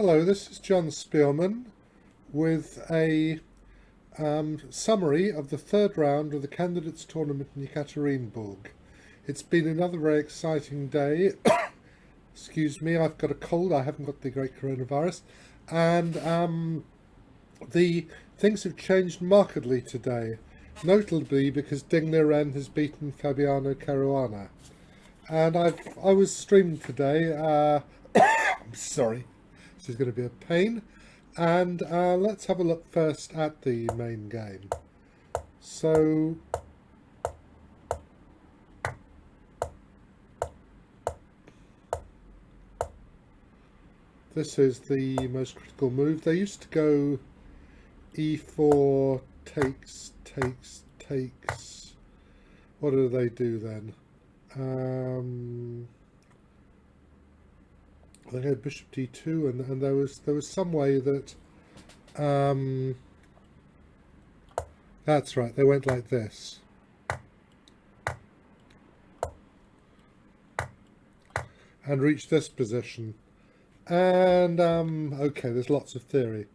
Hello, this is John Spielman with a summary of the third round of the Candidates Tournament in Yekaterinburg. It's been another very exciting day. Excuse me, I've got a cold, I haven't got the great coronavirus. And the things have changed markedly today, notably because Liren has beaten Fabiano Caruana. And I was streaming today, I'm sorry. This is going to be a pain. And let's have a look first at the main game. So this is the most critical move. They used to go e4, takes. What do they do then? They had bishop d2, and there was some way that that's right, they went like this, and reached this position. And okay, there's lots of theory,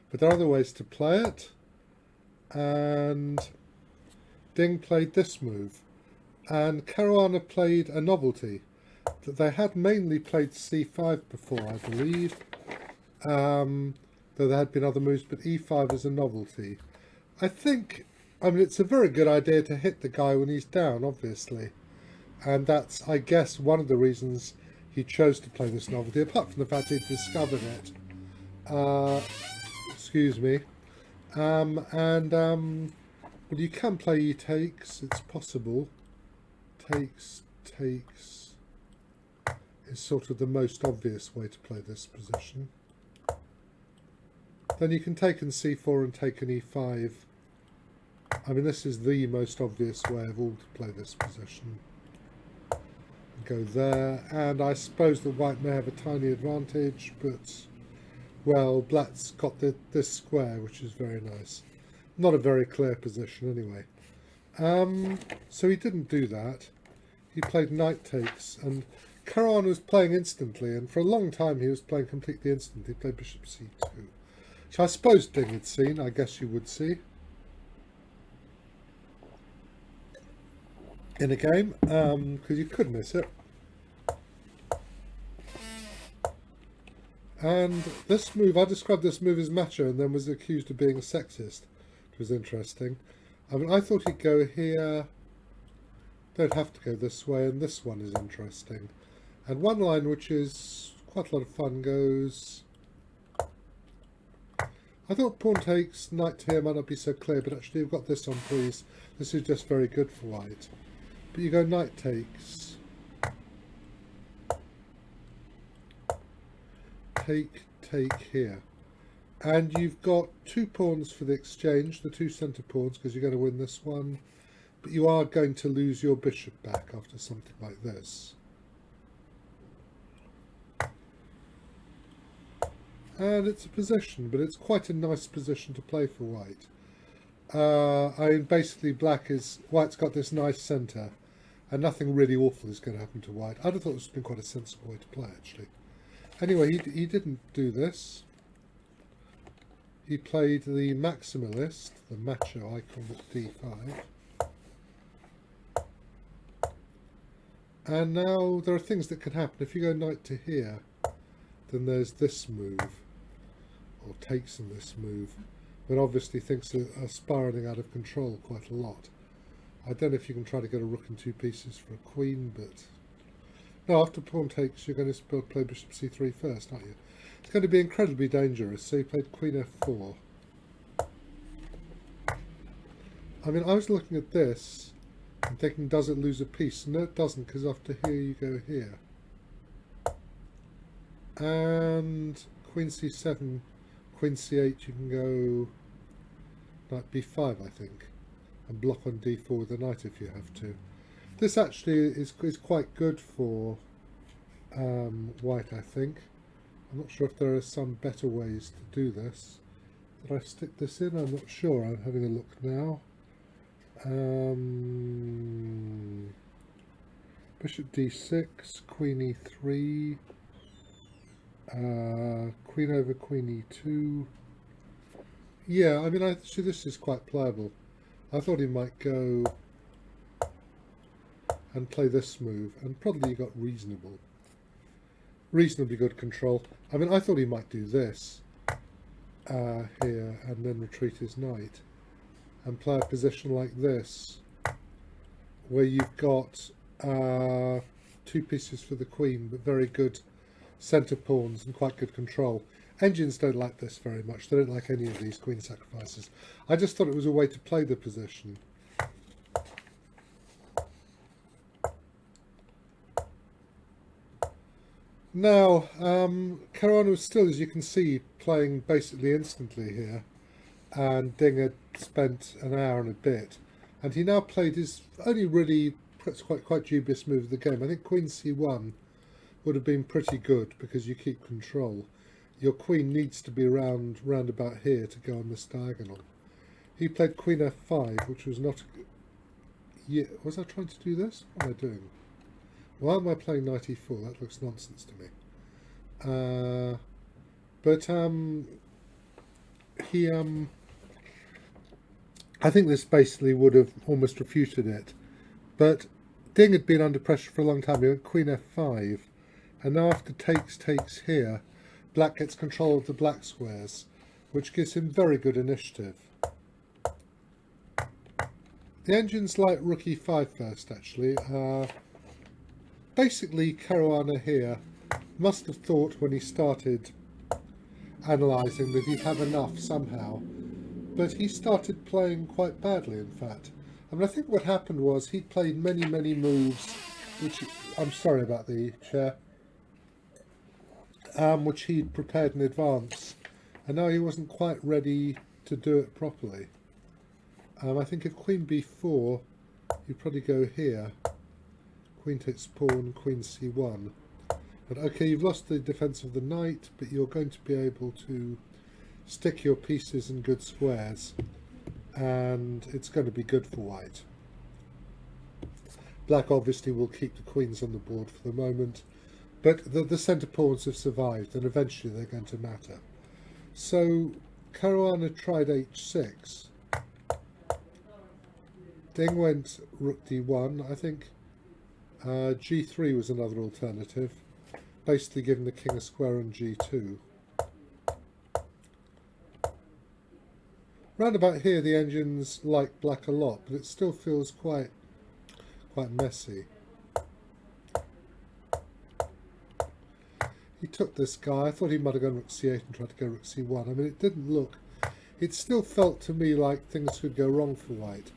but there are other ways to play it. And Ding played this move, and Caruana played a novelty that they had mainly played c5 before, I believe, though there had been other moves, but e5 is a novelty. I mean, it's a very good idea to hit the guy when he's down, obviously, and that's, I guess, one of the reasons he chose to play this novelty, apart from the fact he'd discovered it. Excuse me. Well, you can play e takes, it's possible. Takes is sort of the most obvious way to play this position. Then you can take an c4 and take an e5. I mean, this is the most obvious way of all to play this position. Go there, and I suppose that white may have a tiny advantage, but, well, black's got this square, which is very nice. Not a very clear position anyway. So he didn't do that. He played knight takes, and Caruana was playing instantly, and for a long time he was playing completely instant. He played bishop c2, which I suppose Ding had seen, I guess you would see, in a game, because you could miss it. And this move, I described this move as macho and then was accused of being sexist, which was interesting. I mean, I thought he'd go here, don't have to go this way, and this one is interesting. And one line which is quite a lot of fun goes, I thought pawn takes, knight here might not be so clear, but actually you've got this on please. This is just very good for white. But you go knight takes, take here. And you've got two pawns for the exchange, the two centre pawns, because you're going to win this one. But you are going to lose your bishop back after something like this. And it's a position, but it's quite a nice position to play for white. I mean, basically white's got this nice centre, and nothing really awful is going to happen to white. I'd have thought this would have been quite a sensible way to play, actually. Anyway, he didn't do this. He played the maximalist, the macho icon at d5. And now there are things that can happen. If you go knight to here, then there's this move, or takes in this move, but obviously things are spiralling out of control quite a lot. I don't know if you can try to get a rook in two pieces for a queen, but no, after pawn takes you're going to play bishop c3 first, aren't you? It's going to be incredibly dangerous, so he played queen f4. I mean, I was looking at this and thinking, does it lose a piece? No, it doesn't, because after here you go here. And queen c7, queen c8, you can go knight b5, I think, and block on d4 with a knight if you have to. This actually is quite good for white, I think. I'm not sure if there are some better ways to do this. Did I stick this in? I'm not sure. I'm having a look now. Bishop d6, queen e3. Queen over queen e2. Yeah, I mean, actually this is quite playable. I thought he might go and play this move, and probably got reasonably good control. I mean, I thought he might do this here, and then retreat his knight, and play a position like this, where you've got two pieces for the queen, but very good centre pawns and quite good control. Engines don't like this very much. They don't like any of these queen sacrifices. I just thought it was a way to play the position. Now, Caruana was still, as you can see, playing basically instantly here, and Ding had spent an hour and a bit, and he now played his only really quite dubious move of the game. I think Queen C1 would have been pretty good because you keep control. Your queen needs to be round about here to go on this diagonal. He played Queen F5, which was not. Yeah, was I trying to do this? What am I doing? Why am I playing Knight E4? That looks nonsense to me. I think this basically would have almost refuted it. But Ding had been under pressure for a long time. He went Queen F5, and now after takes here, Black gets control of the black squares, which gives him very good initiative. The engine's like Rook E5 first, actually. Basically, Caruana here must have thought when he started analysing that he'd have enough somehow, but he started playing quite badly, in fact. I mean, I think what happened was he'd played many moves, which, I'm sorry about the chair, which he'd prepared in advance, and now he wasn't quite ready to do it properly. I think if Queen B4, you'd probably go here. Queen takes pawn, Queen C1. But okay, you've lost the defence of the knight, but you're going to be able to stick your pieces in good squares, and it's going to be good for white. Black obviously will keep the queens on the board for the moment, but the centre pawns have survived, and eventually they're going to matter. So Caruana tried H6. Ding went Rook D1, I think. G3 was another alternative, basically giving the king a square on G2. Round about here the engines like black a lot, but it still feels quite messy. He took this guy. I thought he might have gone Rook C8 and tried to go Rook C1. I mean, it didn't look... It still felt to me like things could go wrong for white.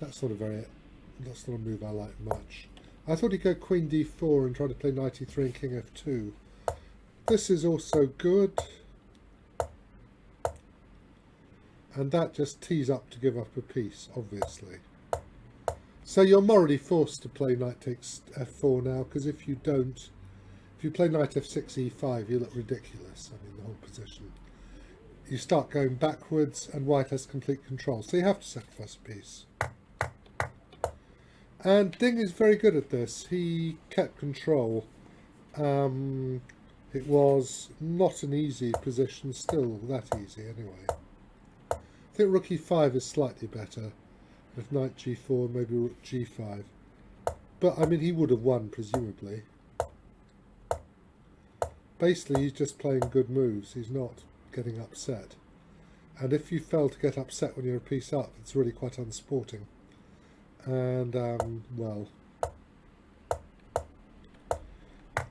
That's not a move I like much. I thought he'd go Queen D4 and try to play Knight E3 and King F2. This is also good. And that just tees up to give up a piece, obviously. So you're morally forced to play Knight takes F4 now, because if you don't, if you play Knight F6 E5, you look ridiculous. I mean, the whole position. You start going backwards, and white has complete control. So you have to sacrifice a piece. And Ding is very good at this. He kept control. It was not an easy position, still that easy anyway. I think Rook E5 is slightly better. If Knight G4, maybe Rook G5. But, I mean, he would have won, presumably. Basically, he's just playing good moves. He's not getting upset. And if you fail to get upset when you're a piece up, it's really quite unsporting. And, well,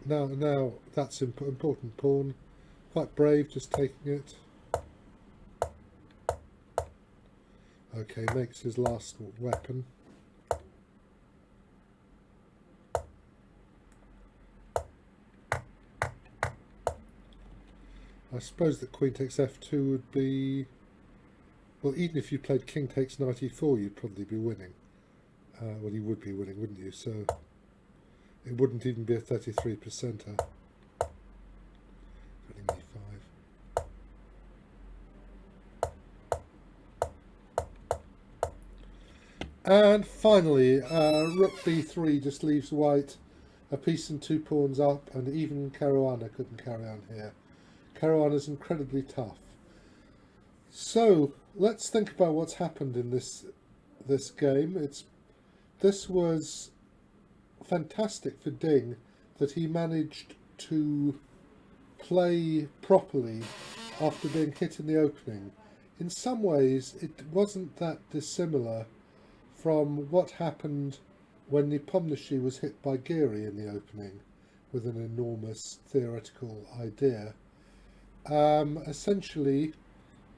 now that's important pawn. Quite brave, just taking it. Okay, makes his last weapon. I suppose that Queen takes F2 would be... Well, even if you played King takes Knight E4, you'd probably be winning. Well, you would be winning, wouldn't you? So it wouldn't even be a 33%er. E5. And finally, Rook B3 just leaves white a piece and two pawns up, and even Caruana couldn't carry on here. Caruana is incredibly tough. So let's think about what's happened in this game. This was fantastic for Ding that he managed to play properly after being hit in the opening. In some ways, it wasn't that dissimilar from what happened when Nepomniachtchi was hit by Geary in the opening with an enormous theoretical idea. Essentially,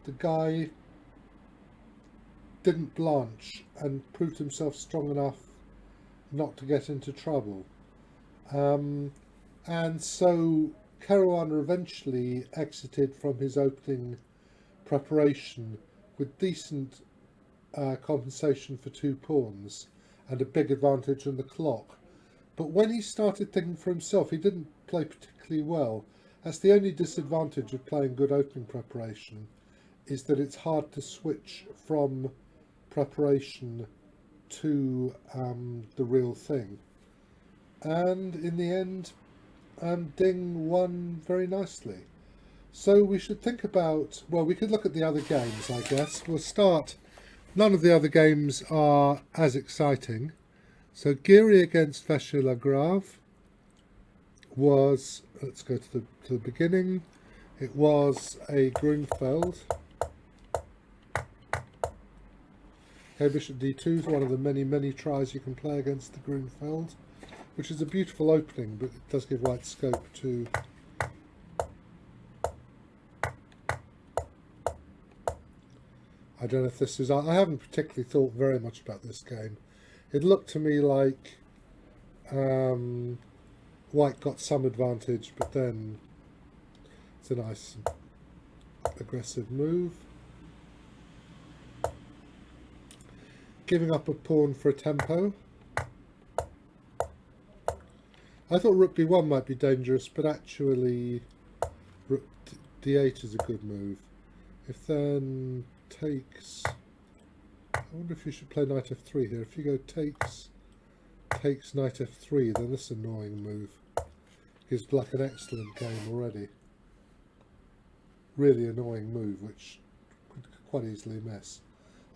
the guy didn't blanch and proved himself strong enough not to get into trouble. And so Caruana eventually exited from his opening preparation with decent compensation for 2 pawns and a big advantage on the clock. But when he started thinking for himself, he didn't play particularly well. That's the only disadvantage of playing good opening preparation, is that it's hard to switch from preparation to the real thing. And in the end, Ding won very nicely. So we should think about, well, we could look at the other games, I guess. We'll start, none of the other games are as exciting. So Geary against Vachier-Lagrave was, let's go to the beginning, it was a Grunfeld. Okay, Bishop d2 is one of the many tries you can play against the Grunfeld, which is a beautiful opening, but it does give white scope to I don't know if this is, I haven't particularly thought very much about this game. It looked to me like white got some advantage, but then it's a nice aggressive move. Giving up a pawn for a tempo. I thought rook d1 might be dangerous, but actually rook d8 is a good move. If then takes, I wonder if you should play knight f3 here. If you go takes knight f3, then this annoying move gives black an excellent game already. Really annoying move, which could quite easily miss.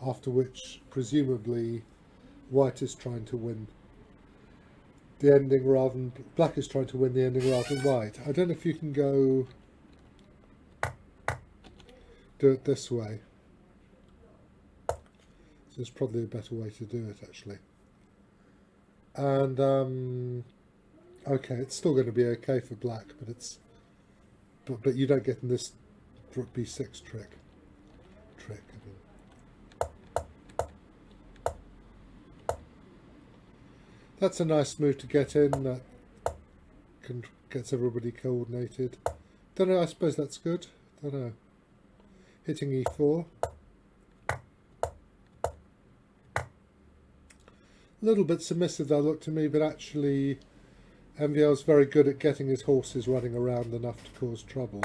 After which, presumably, white is trying to win the ending rather than black is trying to win the ending rather than white. I don't know if you can go do it this way. So there's probably a better way to do it actually. And okay, it's still going to be okay for black, but it's but you don't get in this rook b6 trick. I mean. That's a nice move to get in. That gets everybody coordinated. Don't know. I suppose that's good. Don't know. Hitting e4. A little bit submissive that looked to me, but actually MVL's very good at getting his horses running around enough to cause trouble.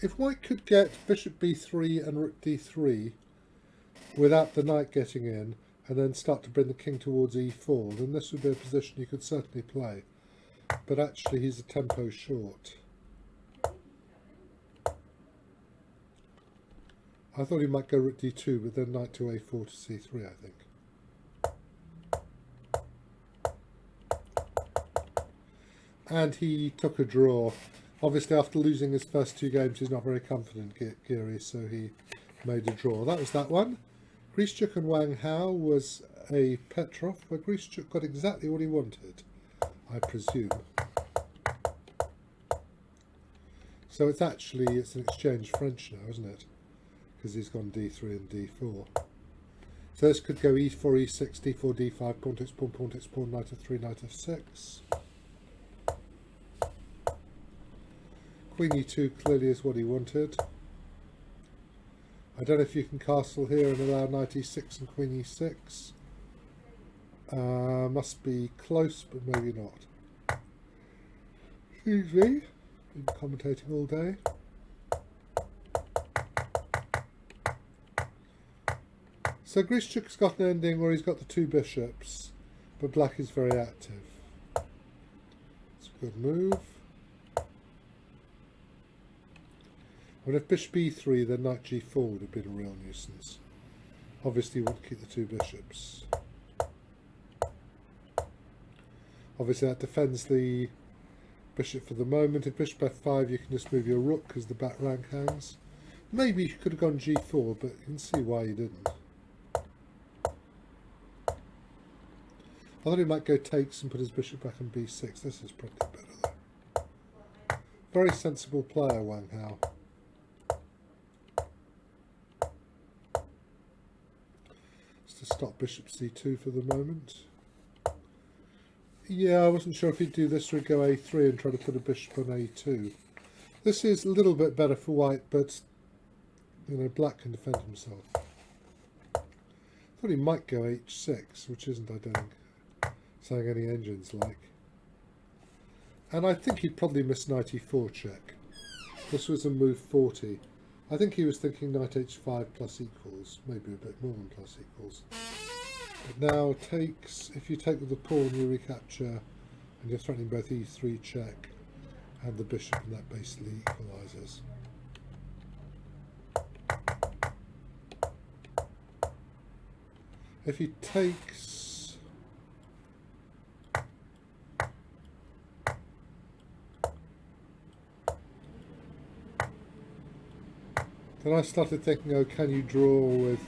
If white could get bishop b3 and rook d3 without the knight getting in, and then start to bring the king towards e4, then this would be a position you could certainly play. But actually he's a tempo short. I thought he might go rook d2, but then knight to a4 to c3, I think. And he took a draw. Obviously after losing his first 2 games he's not very confident, Geary, so he made a draw. That was that one. Grischuk and Wang Hao was a Petrov, where Grischuk got exactly what he wanted, I presume. So it's an exchange French now, isn't it? Because he's gone d3 and d4. So this could go e4, e6, d4, d5, pawn takes pawn, pawn takes pawn, knight f3, knight f6. Queen e2 clearly is what he wanted. I don't know if you can castle here and allow knight e6 and queen e6. Must be close, but maybe not. Excuse me, been commentating all day. So Grischuk's got an ending where he's got the 2 bishops, but black is very active. It's a good move. I mean, if bishop e3, then knight g4 would have been a real nuisance. Obviously, you want to keep the two bishops. Obviously, that defends the bishop for the moment. If bishop f5, you can just move your rook because the back rank hangs. Maybe you could have gone g4, but you can see why you didn't. I thought he might go takes and put his bishop back on b6. This is probably better though. Very sensible player, Wang Hao. Just to stop bishop c2 for the moment. Yeah, I wasn't sure if he'd do this or he'd go a3 and try to put a bishop on a2. This is a little bit better for white, but you know, black can defend himself. I thought he might go h6, which isn't, I don't think, saying any engines like. And I think he'd probably miss knight e4 check. This was a move 40. I think he was thinking knight h5 plus equals, maybe a bit more than plus equals. But now takes, if you take with the pawn you recapture and you're threatening both e3 check and the bishop, and that basically equalises. If he takes, then I started thinking, oh, can you draw with,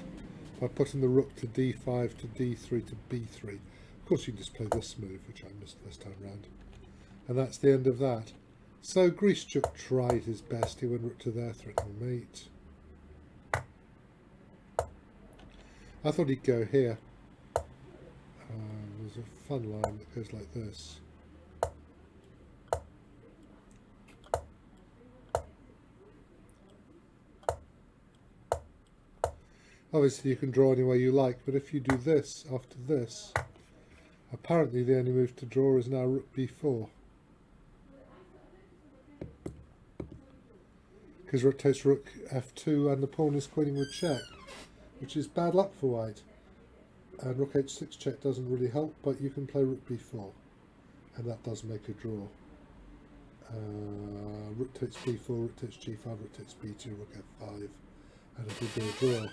by putting the rook to d5 to d3 to b3. Of course you can just play this move, which I missed this time round. And that's the end of that. So Grischuk tried his best. He went rook to there, threatening mate. I thought he'd go here. There's a fun line that goes like this. Obviously you can draw any way you like, but if you do this after this, apparently the only move to draw is now rook b4. Because rook takes rook f2 and the pawn is queening with check, which is bad luck for white. And rook h6 check doesn't really help, but you can play rook b4, and that does make a draw. Rook takes b4, rook takes g5, rook takes b2, rook f5, and it will be a draw.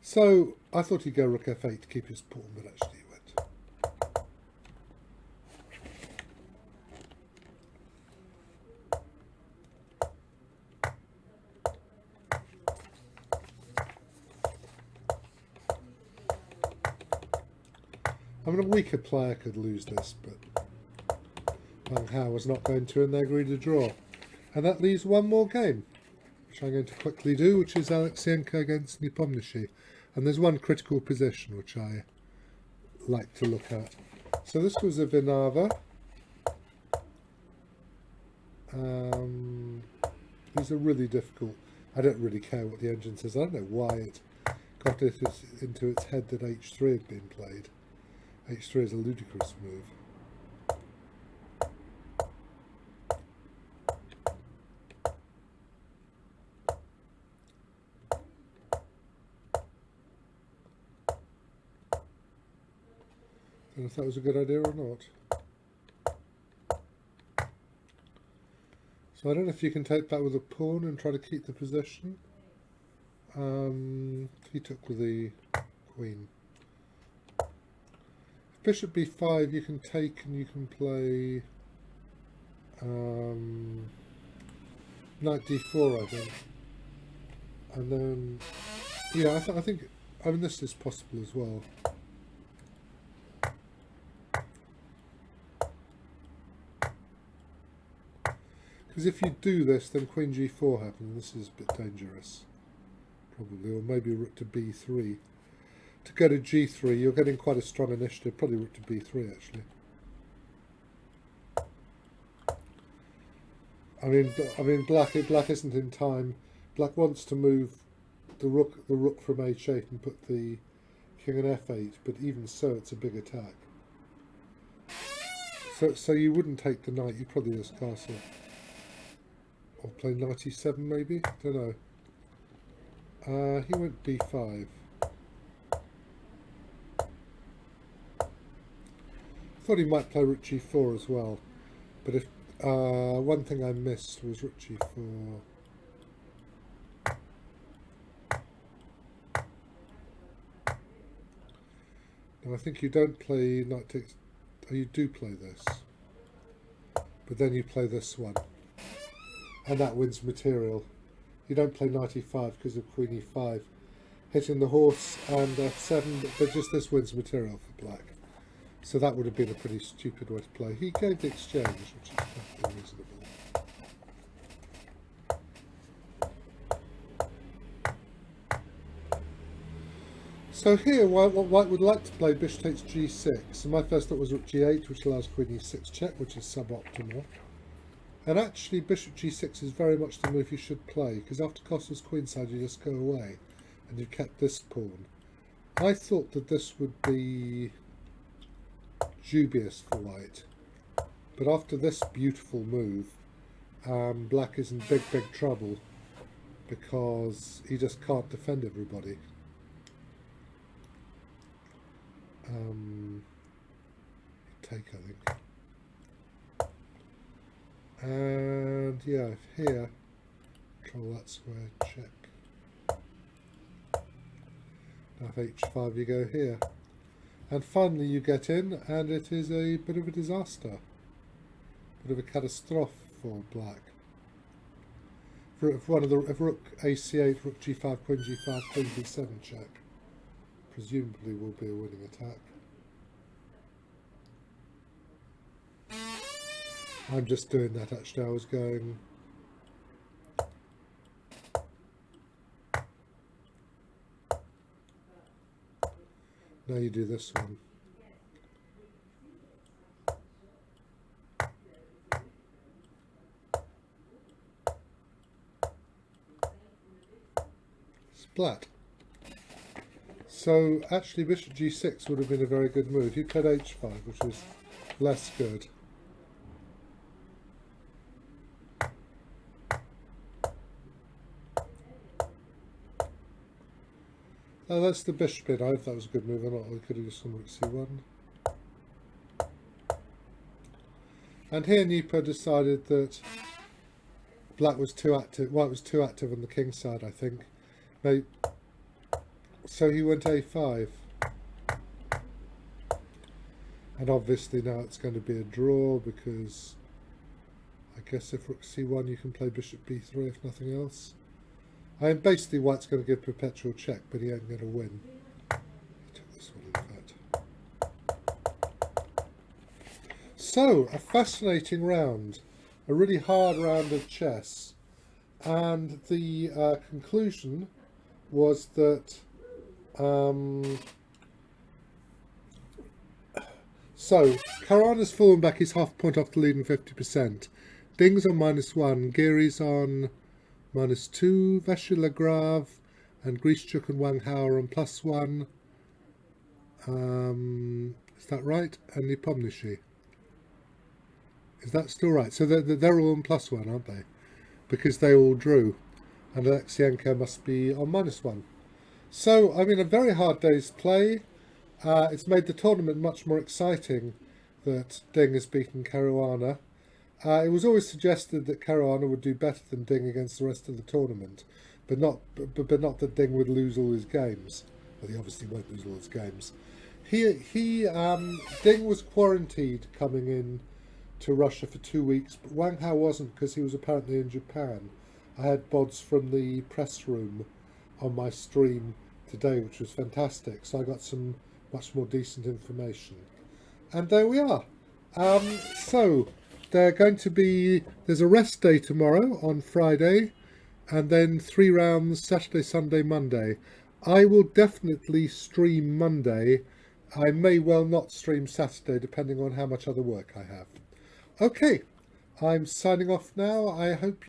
So I thought he'd go rook f8 to keep his pawn, but actually he went. I mean, a weaker player could lose this, but Wang Hao was not going to, and they agreed to draw. And that leaves one more game, which I'm going to quickly do, which is Alexienko against Nepomniachtchi. And there's one critical position which I like to look at. So this was a Vinava. These are really difficult. I don't really care what the engine says. I don't know why it got it into its head that h3 had been played. h3 is a ludicrous move. I don't know if that was a good idea or not. So I don't know if you can take that with a pawn and try to keep the position. He took with the queen. Bishop b5 you can take and you can play knight d4 I think. And then, yeah, I think, I mean this is possible as well. Because if you do this, then queen g4 happens, and this is a bit dangerous, probably, or maybe rook to b3. To go to g3, you're getting quite a strong initiative, probably rook to b3 actually. I mean, black isn't in time. Black wants to move the rook from h8 and put the king on f8, but even so, it's a big attack. So you wouldn't take the knight. You'd probably just castle. Or play knight e7 maybe? Don't know. He went b5. Thought he might play rook g4 as well. But if one thing I missed was rook g4. Now I think you don't play knight takes... Oh, you do play this. But then you play this one. And that wins material. You don't play knight e5 because of queen e5. Hitting the horse and f7, but just this wins material for black. So that would have been a pretty stupid way to play. He gave the exchange, which is perfectly reasonable. So here, White would like to play bishop takes g6. And my first thought was rook g8, which allows queen e6 check, which is suboptimal. And actually, bishop g6 is very much the move you should play, because after castle's queenside, you just go away, and you kept this pawn. I thought that this would be dubious for white, but after this beautiful move, black is in big trouble, because he just can't defend everybody. Take, I think. And yeah, here, control that square, check. Now if h5 you go here. And finally you get in, and it is a bit of a disaster. Bit of a catastrophe for black. If rook ac8, rook g5, queen g5, queen b7 check, presumably will be a winning attack. I'm just doing that actually, I was going... Now you do this one. Splat. So actually bishop g6 would have been a very good move. He played h5, which was less good. Oh, that's the bishop in. I hope that was a good move or not. We could have just gone rook c1. And here Nipo decided that black was too active. White was too active on the king side, I think. Maybe, so he went a5. And obviously now it's going to be a draw, because I guess if rook c1 you can play bishop b3 if nothing else. I mean, basically white's going to give perpetual check, but he ain't going to win. He took this one, in fact. So, a fascinating round. A really hard round of chess. And the conclusion was that... So, Caruana's fallen back his half point off the lead in 50%. Ding's on -1, Geary's on -2, Veshilagrav and Grischuk and Wang Hao are on +1. Is that right? And Nepomniachtchi. Is that still right? So they're all on +1, aren't they? Because they all drew. And Alexienko must be on -1. So, I mean, a very hard day's play. It's made the tournament much more exciting that Ding has beaten Caruana. It was always suggested that Caruana would do better than Ding against the rest of the tournament, but not that Ding would lose all his games. Well, he obviously won't lose all his games. Ding was quarantined coming in to Russia for 2 weeks, but Wang Hao wasn't, because he was apparently in Japan. I had BODs from the press room on my stream today, which was fantastic, so I got some much more decent information. And there we are. So there's a rest day tomorrow on Friday, and then 3 rounds Saturday, Sunday, Monday. I will definitely stream Monday. I may well not stream Saturday, depending on how much other work I have. Okay, I'm signing off now. I hope